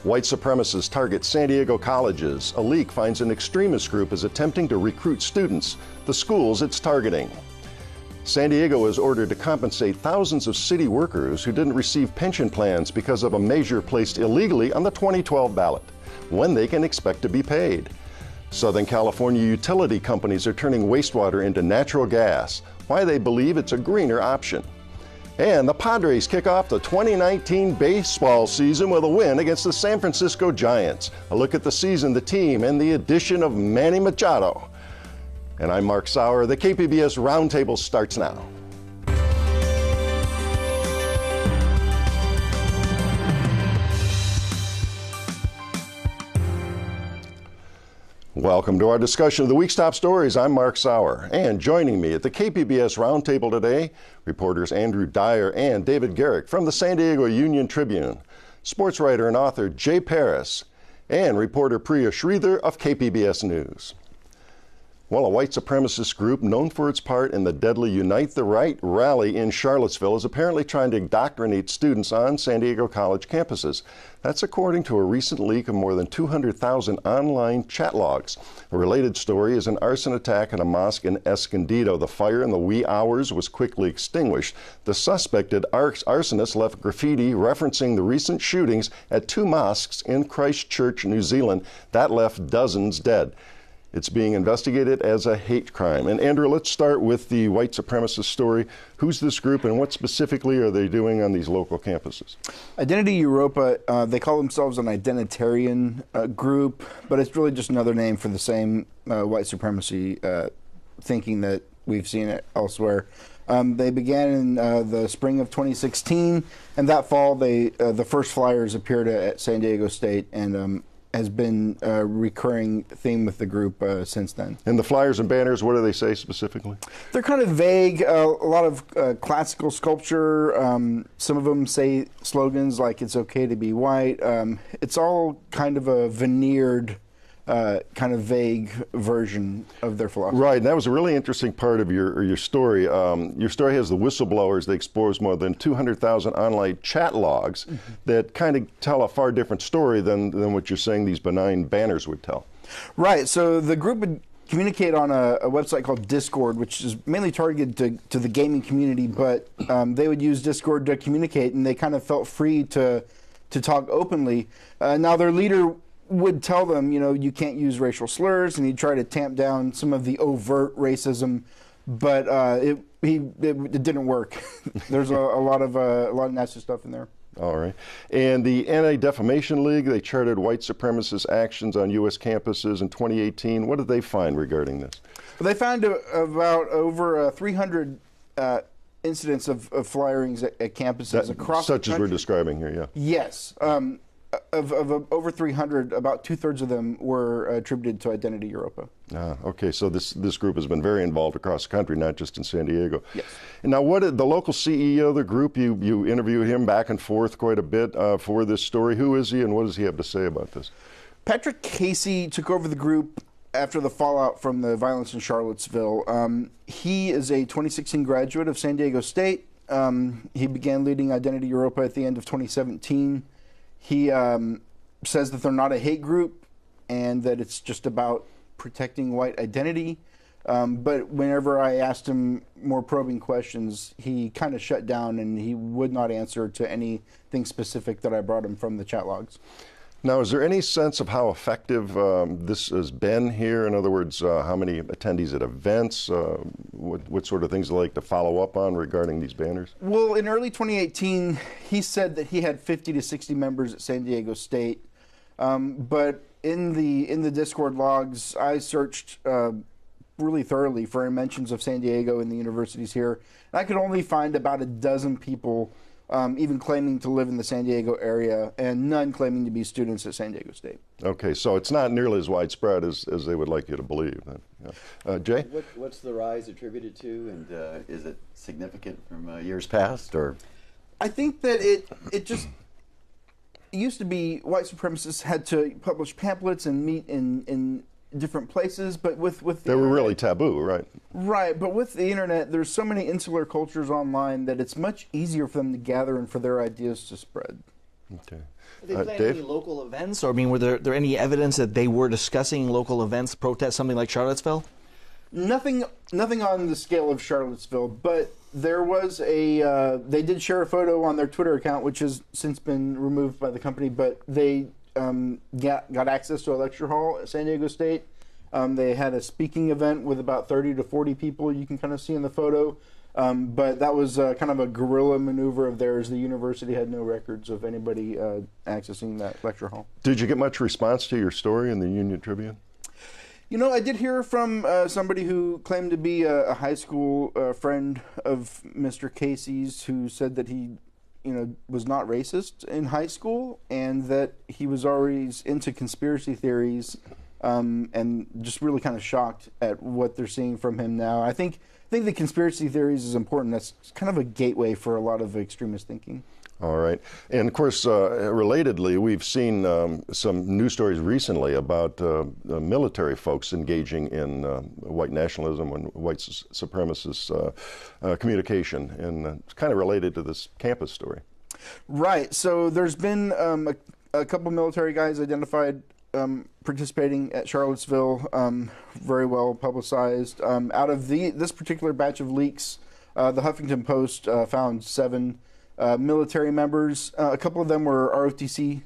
White supremacists target San Diego colleges. A leak finds an extremist group is attempting to recruit students. The schools it's targeting. San Diego is ordered to compensate thousands of city workers who didn't receive pension plans because of a measure placed illegally on the 2012 ballot. When they can expect to be paid. Southern California utility companies are turning wastewater into natural gas. Why they believe it's a greener option. And the Padres kick off the 2019 baseball season with a win against the San Francisco Giants. A look at the season, the team, and the addition of Manny Machado. And I'm Mark Sauer. The KPBS Roundtable starts now. Welcome to our discussion of the week's top stories. I'm Mark Sauer, and joining me at the KPBS Roundtable today, reporters Andrew Dyer and David Garrick from the San Diego Union Tribune, sports writer and author Jay Paris, and reporter Priya Sridhar of KPBS News. Well, a white supremacist group known for its part in the deadly Unite the Right rally in Charlottesville is apparently trying to indoctrinate students on San Diego college campuses. That's according to a recent leak of more than 200,000 online chat logs. A related story is an arson attack at a mosque in Escondido. The fire in the wee hours was quickly extinguished. The suspected arsonist left graffiti referencing the recent shootings at two mosques in Christchurch, New Zealand. That left dozens dead. It's being investigated as a hate crime. And Andrew, let's start with the white supremacist story. Who's this group and what specifically are they doing on these local campuses? Identity Europa, they call themselves an identitarian group, but it's really just another name for the same white supremacy thinking that we've seen it elsewhere. They began in the spring of 2016, and that fall the first flyers appeared at San Diego State, and has been a recurring theme with the group since then. And the flyers and banners, what do they say specifically? They're kind of vague, a lot of classical sculpture. Some of them say slogans like "It's okay to be white." It's all kind of a veneered, kind of vague version of their philosophy. Right, and that was a really interesting part of your story. Your story has the whistleblowers. They exposed more than 200,000 online chat logs that kind of tell a far different story than what you're saying these benign banners would tell. Right, so the group would communicate on a website called Discord, which is mainly targeted to the gaming community, but they would use Discord to communicate, and they kind of felt free to talk openly. Now their leader would tell them, you know, you can't use racial slurs, and he'd try to tamp down some of the overt racism, but it didn't work. There's a lot of nasty stuff in there. All right. And the Anti-Defamation League, they charted white supremacist actions on U.S. campuses in 2018. What did they find regarding this? Well, they found about over 300 incidents of flyerings at campuses across the country. Such as we're describing here, yeah. Yes. Of over 300, about 2/3 of them were attributed to Identity Europa. Okay, so this group has been very involved across the country, not just in San Diego. Yes. And now, what did the local CEO of the group, you interviewed him back and forth quite a bit for this story. Who is he, and what does he have to say about this? Patrick Casey took over the group after the fallout from the violence in Charlottesville. He is a 2016 graduate of San Diego State. He began leading Identity Europa at the end of 2017. He says that they're not a hate group and that it's just about protecting white identity. But whenever I asked him more probing questions, he kind of shut down and he would not answer to anything specific that I brought him from the chat logs. Now, is there any sense of how effective this has been here? In other words, how many attendees at events? What sort of things they like to follow up on regarding these banners? Well, in early 2018, he said that he had 50 to 60 members at San Diego State. But in the Discord logs, I searched really thoroughly for mentions of San Diego and the universities here. And I could only find about a dozen people even claiming to live in the San Diego area, and none claiming to be students at San Diego State. Okay, so it's not nearly as widespread as they would like you to believe. Yeah. Jay? What's the rise attributed to, and is it significant from years past? Or I think that it used to be white supremacists had to publish pamphlets and meet in different places, but with they were really taboo, right? Right, but with the internet, there's so many insular cultures online that it's much easier for them to gather and for their ideas to spread. Okay. Did they plan Dave? any local events? Or, I mean, were there any evidence that they were discussing local events, protests, something like Charlottesville? Nothing on the scale of Charlottesville, but there was they did share a photo on their Twitter account, which has since been removed by the company, but they got access to a lecture hall at San Diego State. They had a speaking event with about 30 to 40 people you can kind of see in the photo. But that was kind of a guerrilla maneuver of theirs. The university had no records of anybody accessing that lecture hall. Did you get much response to your story in the Union Tribune? You know, I did hear from somebody who claimed to be a high school friend of Mr. Casey's, who said that he, was not racist in high school, and that he was always into conspiracy theories, and just really kind of shocked at what they're seeing from him now. I think the conspiracy theories is important. That's kind of a gateway for a lot of extremist thinking. All right. And, of course, relatedly, we've seen some news stories recently about military folks engaging in white nationalism and white supremacist communication, and it's kind of related to this campus story. Right. So there's been a couple military guys identified participating at Charlottesville, very well publicized. Out of this particular batch of leaks, the Huffington Post found 7 military members. A couple of them were ROTC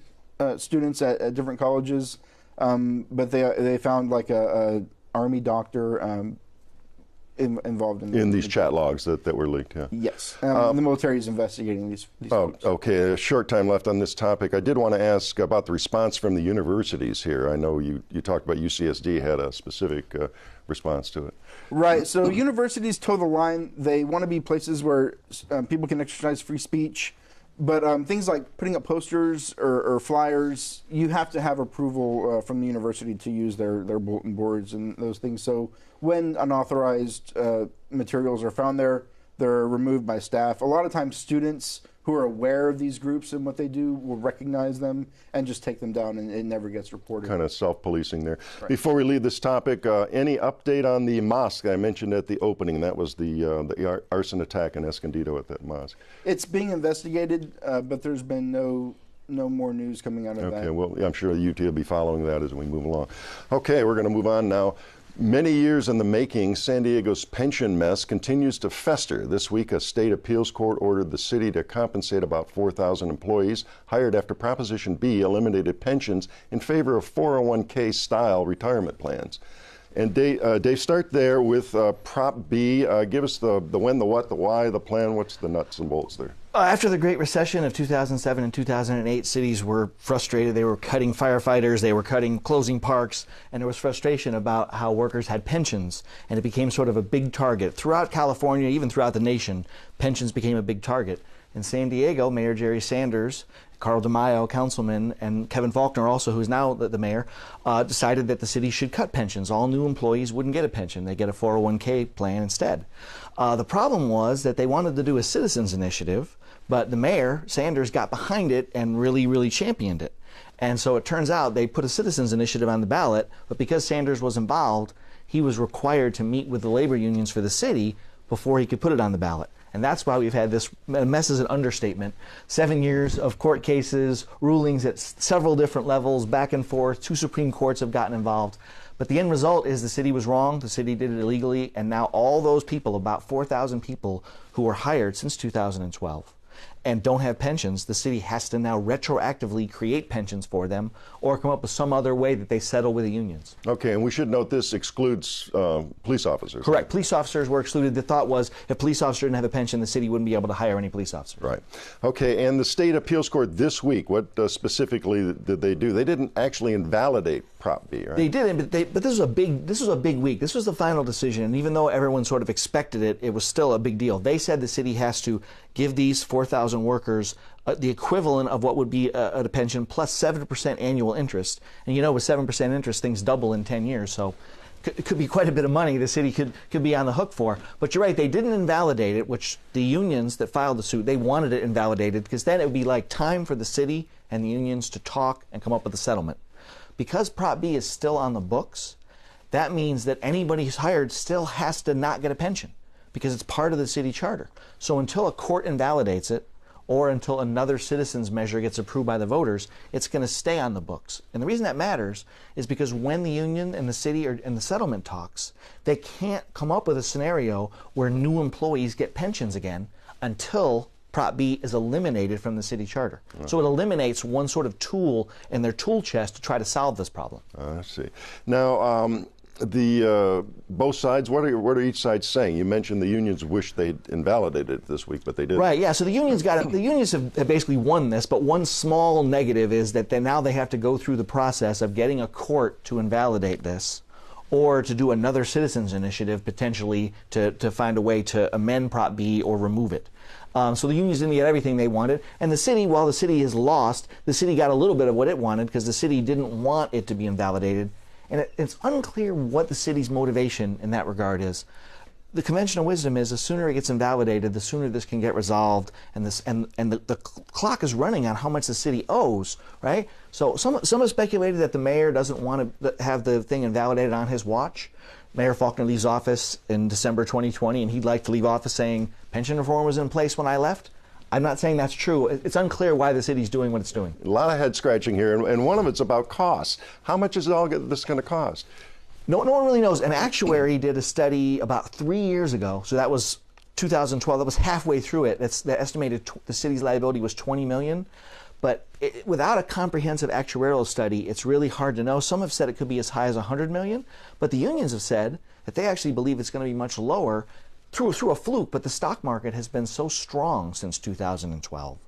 students at different colleges, but they found like a Army doctor involved in these chat logs that were leaked. Yeah. Yes, the military is investigating these folks. Okay. A short time left on this topic. I did want to ask about the response from the universities here. I know you talked about UCSD had a specific response to it. Right. So universities toe the line. They want to be places where people can exercise free speech. But things like putting up posters or flyers, you have to have approval from the university to use their bulletin boards and those things. So when unauthorized materials are found there, they're removed by staff. A lot of times students who are aware of these groups and what they do will recognize them and just take them down, and it never gets reported. Kind of self-policing there. Right. Before we leave this topic, any update on the mosque I mentioned at the opening? That was the arson attack in Escondido at that mosque. It's being investigated, but there's been no more news coming out of that. Okay, well, I'm sure UT will be following that as we move along. Okay, we're going to move on now. Many years in the making, San Diego's pension mess continues to fester. This week, a state appeals court ordered the city to compensate about 4,000 employees hired after Proposition B eliminated pensions in favor of 401k-style retirement plans. And Dave, start there with Prop B. Give us the when, the what, the why, the plan. What's the nuts and bolts there? After the Great Recession of 2007 and 2008, cities were frustrated. They were cutting firefighters, they were closing parks, and there was frustration about how workers had pensions, and it became sort of a big target. Throughout California, even throughout the nation, pensions became a big target. In San Diego, Mayor Jerry Sanders, Carl DeMaio, councilman, and Kevin Faulkner, also, who's now the mayor, decided that the city should cut pensions. All new employees wouldn't get a pension. They get a 401k plan instead. The problem was that they wanted to do a citizens initiative, but the mayor, Sanders, got behind it and really championed it. And so it turns out they put a citizens initiative on the ballot, but because Sanders was involved, he was required to meet with the labor unions for the city before he could put it on the ballot. And that's why we've had this mess is an understatement. 7 years of court cases, rulings at several different levels, back and forth. 2 Supreme Courts have gotten involved. But the end result is the city was wrong, the city did it illegally, and now all those people, about 4,000 people who were hired since 2012, and don't have pensions, the city has to now retroactively create pensions for them or come up with some other way that they settle with the unions. Okay, and we should note this excludes police officers. Correct. Right? Police officers were excluded. The thought was if a police officer didn't have a pension, the city wouldn't be able to hire any police officers. Right. Okay, and the state appeals court this week, what specifically did they do? They didn't actually invalidate Prop B, right? They didn't, but this was a big week. This was the final decision, and even though everyone sort of expected it, it was still a big deal. They said the city has to give these 4,000 workers the equivalent of what would be a pension plus 7% annual interest. And you know, with 7% interest, things double in 10 years. So it could be quite a bit of money the city could be on the hook for. But you're right, they didn't invalidate it, which the unions that filed the suit, they wanted it invalidated because then it would be like time for the city and the unions to talk and come up with a settlement. Because Prop B is still on the books, that means that anybody who's hired still has to not get a pension because it's part of the city charter. So until a court invalidates it, or until another citizens measure gets approved by the voters, it's going to stay on the books. And the reason that matters is because when the union and the city are in the settlement talks, they can't come up with a scenario where new employees get pensions again until Prop B is eliminated from the city charter. So it eliminates one sort of tool in their tool chest to try to solve this problem. I see. Now, both sides, what are each side saying? You mentioned the unions wish they'd invalidated it this week, but they didn't. Right, yeah, so the unions the unions have basically won this, but one small negative is that now they have to go through the process of getting a court to invalidate this, or to do another citizens initiative potentially to find a way to amend Prop B or remove it. So the unions didn't get everything they wanted, and the city, while the city has lost, the city got a little bit of what it wanted because the city didn't want it to be invalidated. And it's unclear what the city's motivation in that regard is. The conventional wisdom is the sooner it gets invalidated, the sooner this can get resolved, and the clock is running on how much the city owes, right? So some have speculated that the mayor doesn't want to have the thing invalidated on his watch. Mayor Faulkner leaves office in December 2020, and he'd like to leave office saying pension reform was in place when I left. I'm not saying that's true. It's unclear why the city's doing what it's doing. A lot of head scratching here, and one of it's about costs. How much is all this going to cost? No one really knows. An actuary did a study about 3 years ago, so that was 2012. That was halfway through it. They estimated the city's liability was $20 million. But without a comprehensive actuarial study, it's really hard to know. Some have said it could be as high as $100 million, but the unions have said that they actually believe it's going to be much lower through a fluke. But the stock market has been so strong since 2012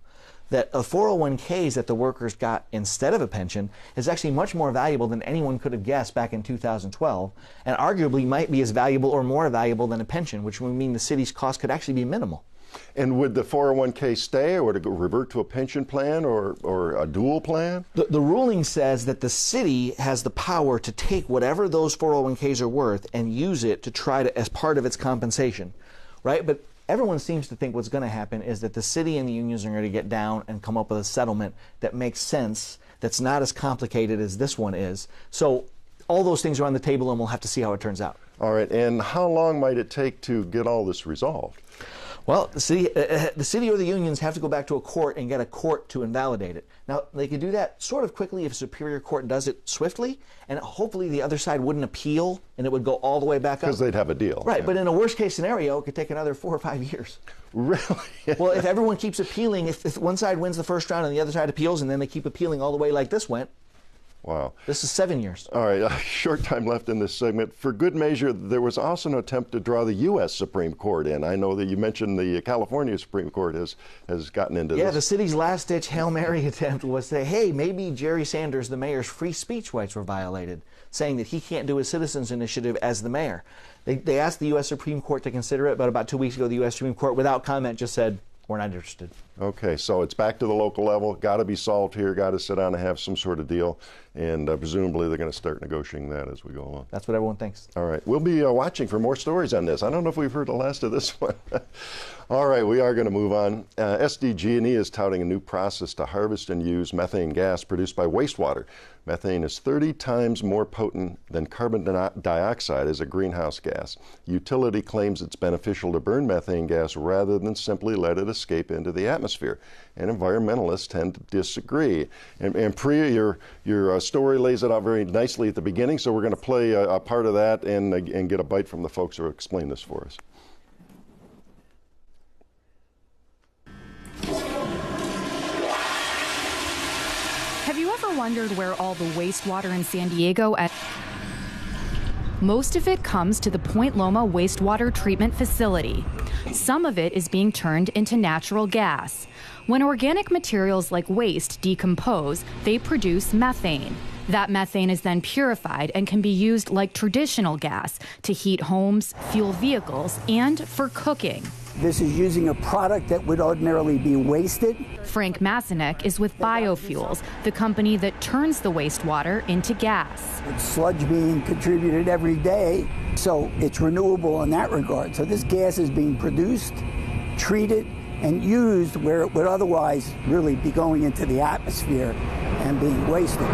that 401ks that the workers got instead of a pension is actually much more valuable than anyone could have guessed back in 2012, and arguably might be as valuable or more valuable than a pension, which would mean the city's cost could actually be minimal. And would the 401k stay, or would it revert to a pension plan or a dual plan? The ruling says that the city has the power to take whatever those 401ks are worth and use it to try to, as part of its compensation, right? But everyone seems to think what's going to happen is that the city and the unions are going to get down and come up with a settlement that makes sense, that's not as complicated as this one is. So all those things are on the table, and we'll have to see how it turns out. All right, and how long might it take to get all this resolved? Well, the city or the unions have to go back to a court and get a court to invalidate it. Now, they could do that sort of quickly if a superior court does it swiftly, and hopefully the other side wouldn't appeal, and it would go all the way back up. Because they'd have a deal. Right, yeah. But in a worst-case scenario, it could take another 4 or 5 years. Really? Well, if everyone keeps appealing, if one side wins the first round and the other side appeals, and then they keep appealing all the way like this went, wow. This is 7 years. All right, short time left in this segment. For good measure, there was also an attempt to draw the U.S. Supreme Court in. I know that you mentioned the California Supreme Court has gotten into this. Yeah, the city's last-ditch Hail Mary attempt was to say, hey, maybe Jerry Sanders, the mayor's free speech rights were violated, saying that he can't do his citizens initiative as the mayor. They asked the U.S. Supreme Court to consider it, but about 2 weeks ago, the U.S. Supreme Court, without comment, just said, we're not interested. Okay, so it's back to the local level. Got to be solved here. Got to sit down and have some sort of deal. And presumably they're going to start negotiating that as we go along. That's what everyone thinks. All right. We'll be watching for more stories on this. I don't know if we've heard the last of this one. All right, we are going to move on. SDG&E is touting a new process to harvest and use methane gas produced by wastewater. Methane is 30 times more potent than carbon dioxide as a greenhouse gas. Utility claims it's beneficial to burn methane gas rather than simply let it escape into the atmosphere. And environmentalists tend to disagree. And Priya, your story lays it out very nicely at the beginning, so we're going to play a part of that and get a bite from the folks who explain this for us. Have you ever wondered where all the wastewater in San Diego Most of it comes to the Point Loma wastewater treatment facility. Some of it is being turned into natural gas. When organic materials like waste decompose, they produce methane. That methane is then purified and can be used like traditional gas to heat homes, fuel vehicles, and for cooking. This is using a product that would ordinarily be wasted. Frank Masinek is with Biofuels, the company that turns the wastewater into gas. It's sludge being contributed every day, so it's renewable in that regard. So this gas is being produced, treated, and used where it would otherwise really be going into the atmosphere and being wasted.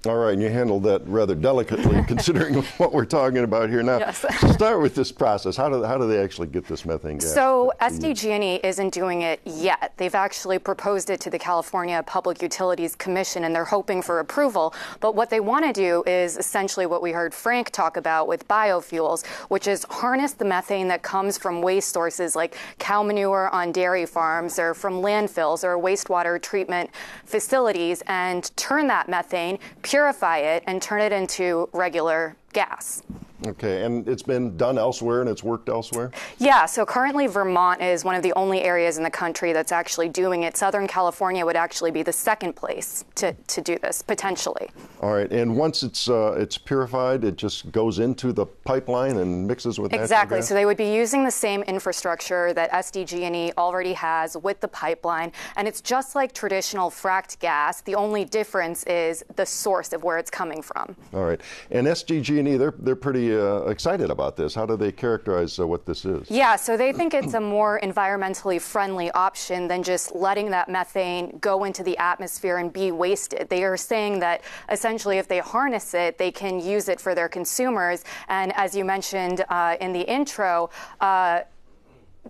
All right, and you handled that rather delicately considering what we're talking about here. Now, Yes. to start with this process, how do they actually get this methane gas? So SDG&E isn't doing it yet. They've actually proposed it to the California Public Utilities Commission, and they're hoping for approval. But what they want to do is essentially what we heard Frank talk about with biofuels, which is harness the methane that comes from waste sources like cow manure on dairy farms or from landfills or wastewater treatment facilities and turn that methane, purify it, and turn it into regular gas. Okay, and it's been done elsewhere and it's worked elsewhere? Yeah, so currently Vermont is one of the only areas in the country that's actually doing it. Southern California would actually be the second place to do this, potentially. All right, and once it's purified, it just goes into the pipeline and mixes with natural Exactly, gas? so they would be using the same infrastructure that SDG&E already has with the pipeline, and it's just like traditional fracked gas. The only difference is the source of where it's coming from. All right, and SDG&E, they're pretty excited about this. How do they characterize what this is? Yeah, so they think it's a more environmentally friendly option than just letting that methane go into the atmosphere and be wasted. They are saying that essentially if they harness it, they can use it for their consumers. And as you mentioned in the intro,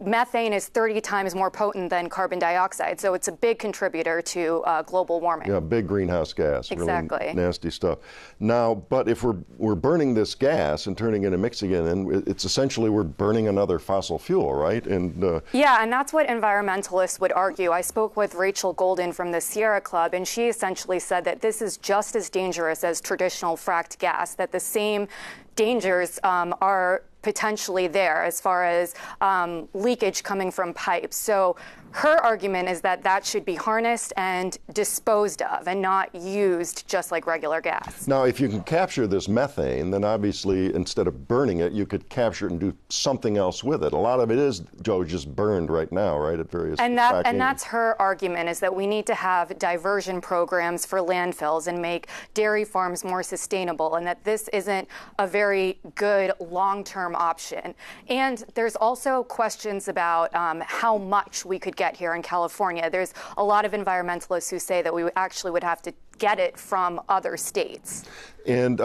methane is 30 times more potent than carbon dioxide, so it's a big contributor to global warming. Yeah, big greenhouse gas. Exactly. Really nasty stuff. Now, but if we're burning this gas and turning it and mixing it in, it's essentially we're burning another fossil fuel, right? And yeah, and that's what environmentalists would argue. I spoke with Rachel Golden from the Sierra Club, and she essentially said that this is just as dangerous as traditional fracked gas, that the same dangers are potentially there as far as leakage coming from pipes. So her argument is that that should be harnessed and disposed of and not used just like regular gas. now, if you can capture this methane, then obviously instead of burning it, you could capture it and do something else with it. A lot of it is, Joe, just burned right now, right, at various And that's her argument, is that we need to have diversion programs for landfills and make dairy farms more sustainable, and that this isn't a very good long-term option. And there's also questions about how much we could get here in California. There's a lot of environmentalists who say that we actually would have to get it from other states. And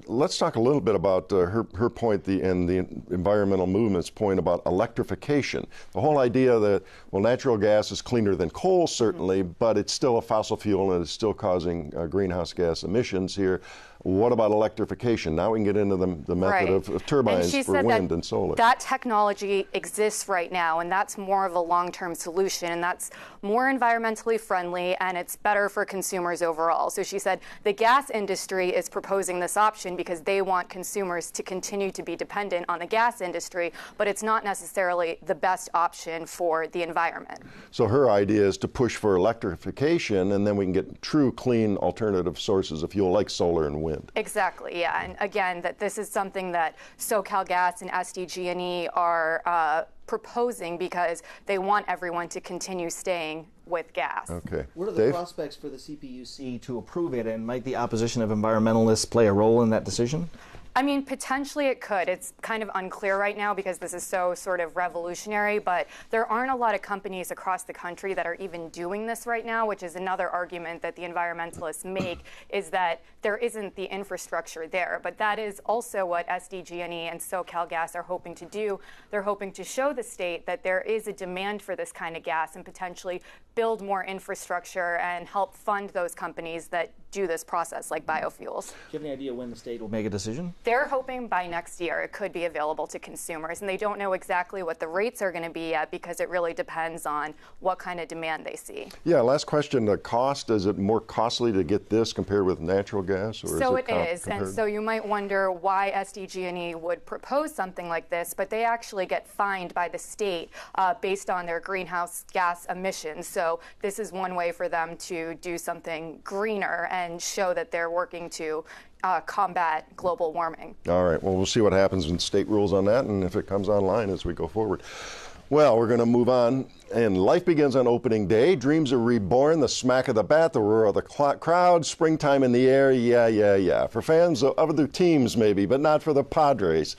let's talk a little bit about her point and the environmental movement's point about electrification. The whole idea that, well, natural gas is cleaner than coal, certainly, but it's still a fossil fuel and it's still causing greenhouse gas emissions here. What about electrification? Now we can get into the method of turbines for wind and solar. That technology exists right now, and that's more of a long-term solution, and that's more environmentally friendly, and it's better for consumers overall. So she said the gas industry is proposing this option because they want consumers to continue to be dependent on the gas industry, but it's not necessarily the best option for the environment. So her idea is to push for electrification, and then we can get true, clean alternative sources of fuel like solar and wind. Exactly, yeah. And again, that this is something that SoCalGas and SDG&E are proposing because they want everyone to continue staying with gas. Okay. What are the Dave? prospects for the CPUC to approve it, and might the opposition of environmentalists play a role in that decision? I mean, potentially it could. It's kind of unclear right now because this is so sort of revolutionary, but there aren't a lot of companies across the country that are even doing this right now, which is another argument that the environmentalists make, is that there isn't the infrastructure there. But that is also what SDG&E and SoCalGas are hoping to do. They're hoping to show the state that there is a demand for this kind of gas and potentially build more infrastructure and help fund those companies that do this process, like biofuels. Do you have any idea when the state will make a decision? They're hoping by next year it could be available to consumers, and they don't know exactly what the rates are going to be yet because it really depends on what kind of demand they see. Yeah, last question, the cost, is it more costly to get this compared with natural gas? Or So is it is, and so you might wonder why SDG&E would propose something like this, but they actually get fined by the state based on their greenhouse gas emissions. So this is one way for them to do something greener and show that they're working to combat global warming. All right, well, we'll see what happens when state rules on that and if it comes online as we go forward. Well, we're going to move on. And life begins on opening day. Dreams are reborn. The smack of the bat, the roar of the crowd, springtime in the air. Yeah. For fans of other teams, maybe, but not for the Padres.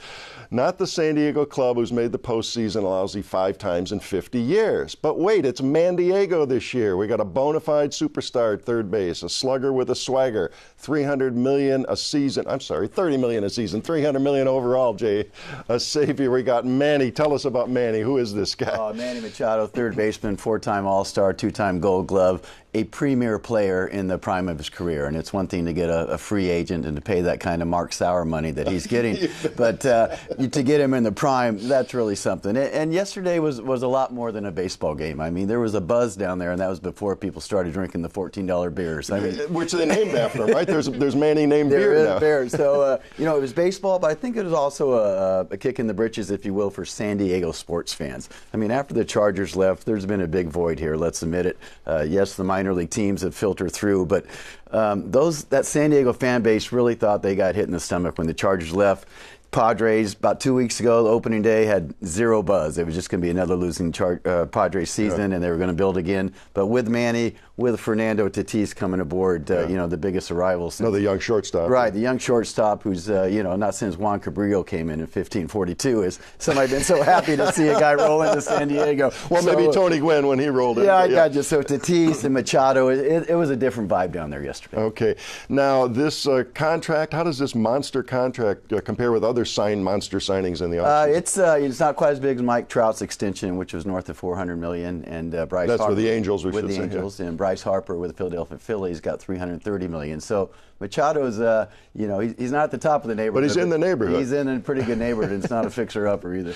Not the San Diego club who's made the postseason a lousy 5 times in 50 years. But wait, it's Mandiego this year. We got a bona fide superstar at third base, a slugger with a swagger, $300 million a season. I'm sorry, $30 million a season, $300 million overall, Jay. A savior. We got Manny. Tell us about Manny. Who is this guy? Manny Machado, third baseman, 4-time All-Star, 2-time Gold Glove. A premier player in the prime of his career, and it's one thing to get a free agent and to pay that kind of Mark Sauer money that he's getting, but to get him in the prime, that's really something. And yesterday was a lot more than a baseball game. I mean, there was a buzz down there, and that was before people started drinking the $14 beers. I mean, which they named after him, right? There's Manny named beer now. Beer. So it was baseball, but I think it was also a kick in the britches, if you will, for San Diego sports fans. I mean, after the Chargers left, there's been a big void here. Let's admit it. Yes, the minor league teams have filtered through, but that San Diego fan base really thought they got hit in the stomach when the Chargers left. Padres, about 2 weeks ago, the opening day, had zero buzz. It was just going to be another losing Padres season, and they were going to build again. But with Manny, with Fernando Tatis coming aboard, the biggest arrival since. No, the young shortstop. Right, the young shortstop who's, not since Juan Cabrillo came in 1542, has somebody been so happy to see a guy roll into San Diego. Well, maybe Tony Gwynn when he rolled in. Yeah, I got you. So Tatis and Machado, it was a different vibe down there yesterday. Okay. Now, this contract, how does this monster contract compare with other monster signings in the offseason? It's not quite as big as Mike Trout's extension, which was north of $400 million, and Bryce Harper. That's with the Angels, with the Angels, and Bryce Harper with the Philadelphia Phillies got $330 million. So Machado's, he's not at the top of the neighborhood. But he's in the neighborhood. He's in a pretty good neighborhood, and it's not a fixer-upper either.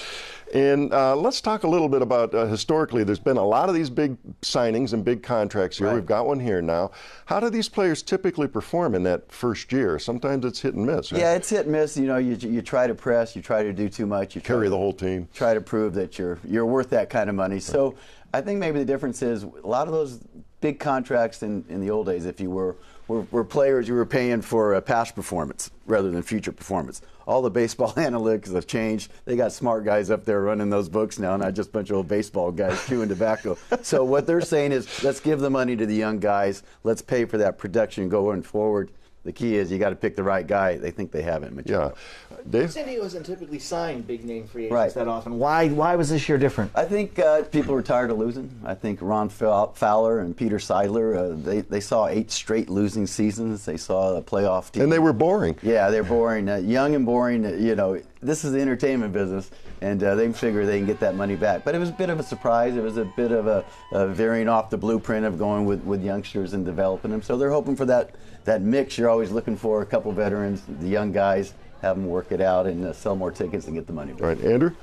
And let's talk a little bit about, historically, there's been a lot of these big signings and big contracts here. Right. We've got one here now. How do these players typically perform in that first year? Sometimes it's hit and miss, right? Yeah, it's hit and miss. You try to press, you try to do too much. You carry the whole team. Try to prove that you're worth that kind of money. Right. So I think maybe the difference is a lot of those big contracts in the old days, if you were players you were paying for past performance rather than future performance. All the baseball analytics have changed. They got smart guys up there running those books now, not just a bunch of old baseball guys chewing tobacco. So what they're saying is, let's give the money to the young guys. Let's pay for that production going forward. The key is you got to pick the right guy. They think they have it. Yeah. Dave? San Diego doesn't typically sign big-name free agents that often. Why was this year different? I think people were tired of losing. I think Ron Fowler and Peter Seidler, they saw 8 straight losing seasons. They saw a playoff team. And they were boring. Yeah, they're boring. Young and boring. This is the entertainment business, and they figure they can get that money back. But it was a bit of a surprise. It was a bit of a veering off the blueprint of going with youngsters and developing them. So they're hoping for that mix you're always looking for, a couple veterans, the young guys, have them work it out and sell more tickets and get the money back. All right, Andrew?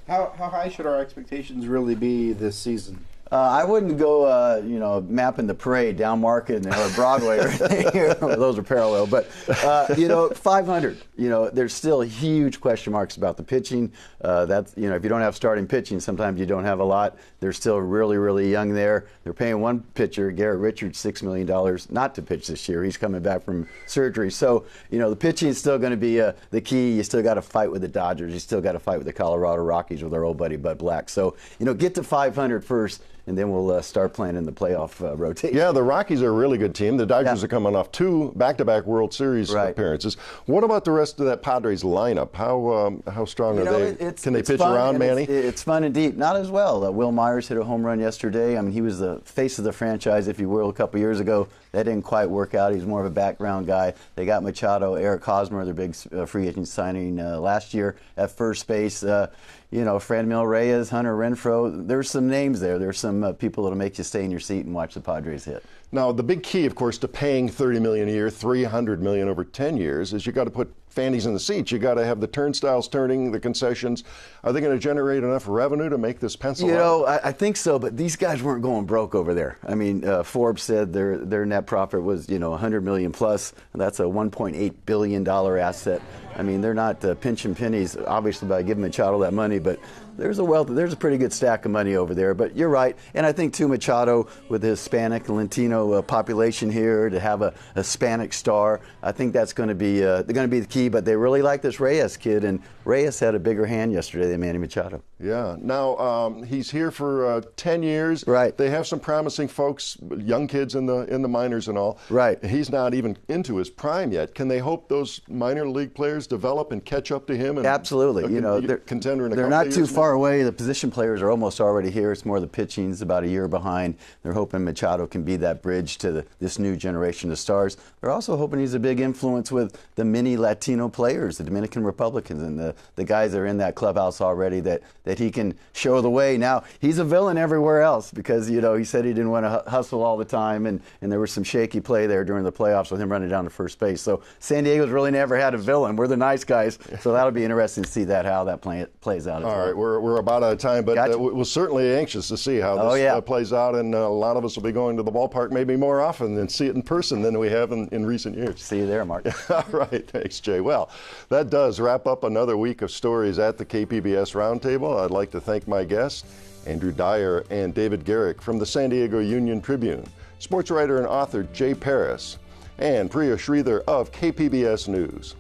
How high should our expectations really be this season? I wouldn't go, mapping the parade down Market or Broadway or anything. Those are parallel. But, 500. There's still huge question marks about the pitching. If you don't have starting pitching, sometimes you don't have a lot. They're still really, really young there. They're paying one pitcher, Garrett Richards, $6 million not to pitch this year. He's coming back from surgery. So, the pitching is still going to be the key. You still got to fight with the Dodgers. You still got to fight with the Colorado Rockies with our old buddy Bud Black. So, get to 500 first, and then we'll start playing in the playoff rotation. Yeah, the Rockies are a really good team. The Dodgers are coming off 2 back-to-back World Series appearances. What about the rest of that Padres lineup? How strong are they? Can they pitch around, Manny? It's fun and deep. Not as well. Will Myers hit a home run yesterday. I mean, he was the face of the franchise, if you will, a couple years ago. That didn't quite work out. He's more of a background guy. They got Machado, Eric Hosmer, their big free agent signing last year at first base. Franmil Reyes, Hunter Renfroe. There's some names there. There's some people that'll make you stay in your seat and watch the Padres hit. Now, the big key, of course, to paying $30 million a year, $300 million over 10 years, is you got to put fannies in the seats. You got to have the turnstiles turning, the concessions. Are they going to generate enough revenue to make this pencil out? I think so, but these guys weren't going broke over there. I mean, Forbes said their net profit was, $100 million plus. That's a $1.8 billion asset. I mean, they're not pinching pennies, obviously, by giving Machado that money, but there's a pretty good stack of money over there. But you're right, and I think too Machado with the Hispanic and Latino population here to have a Hispanic star, I think that's going to be the key. But they really like this Reyes kid, and Reyes had a bigger hand yesterday than Manny Machado. Yeah. Now he's here for 10 years. Right. They have some promising folks, young kids in the minors and all. Right. He's not even into his prime yet. Can they hope those minor league players develop and catch up to him? And absolutely. They're contender in a they're couple not of too years far away. The position players are almost already here. It's more the pitching's about a year behind. They're hoping Machado can be that bridge to this new generation of stars. They're also hoping he's a big influence with the many Latino players, the Dominican Republicans, and the guys that are in that clubhouse already, that he can show the way. Now, he's a villain everywhere else because, he said he didn't want to hustle all the time, and there was some shaky play there during the playoffs with him running down to first base. So San Diego's really never had a villain. We're the nice guys, so that'll be interesting to see how that plays out. All right, we're about out of time, but Gotcha. we're certainly anxious to see how this plays out, and a lot of us will be going to the ballpark maybe more often and see it in person than we have in recent years. See you there, Mark. All right, thanks, Jay. Well, that does wrap up another week of stories at the KPBS Roundtable. I'd like to thank my guests, Andrew Dyer and David Garrick from the San Diego Union Tribune, sports writer and author Jay Paris, and Priya Sridhar of KPBS News.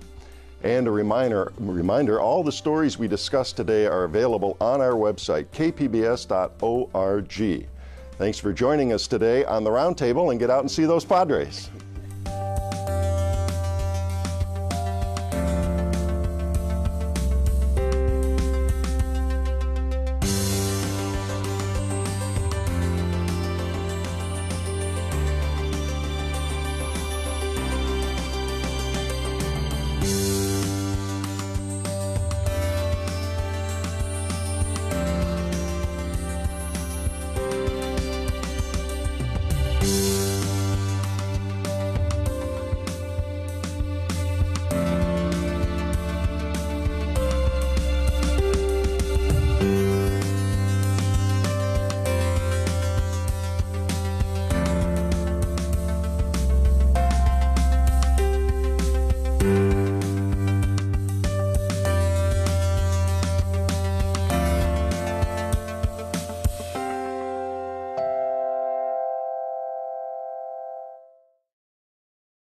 And a reminder, all the stories we discussed today are available on our website, kpbs.org. Thanks for joining us today on the Roundtable, and get out and see those Padres.